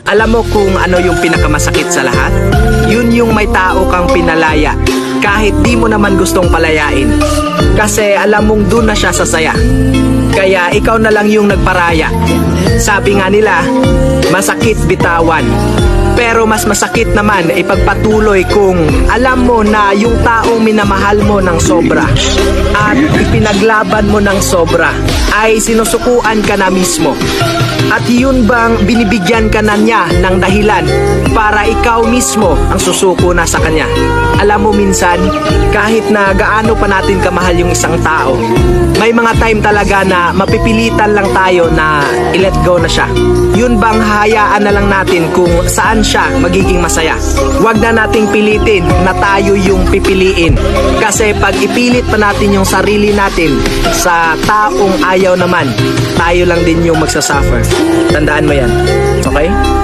Alam mo kung ano yung pinakamasakit sa lahat? Yun yung may tao kang pinalaya kahit di mo naman gustong palayain. Kasi alam mong dun na siya sasaya. Kaya ikaw na lang yung nagparaya. Sabi nga nila, masakit bitawan. Pero mas masakit naman ipagpatuloy kung alam mo na yung taong minamahal mo ng sobra at ipinaglaban mo ng sobra ay sinusukuan ka na mismo. At yun bang binibigyan ka na niya ng dahilan para ikaw mismo ang susuko na sa kanya? Alam mo minsan, kahit na gaano pa natin kamahal yung isang tao, may mga time talaga na mapipilitan lang tayo na i-let go na siya. Yun bang hahayaan na lang natin kung saan siya magiging masaya? Huwag na nating pilitin na tayo yung pipiliin. Kasi pag ipilit pa natin yung sarili natin sa taong ayaw naman, tayo lang din yung magsasuffer. Tandaan mo yan. Okay?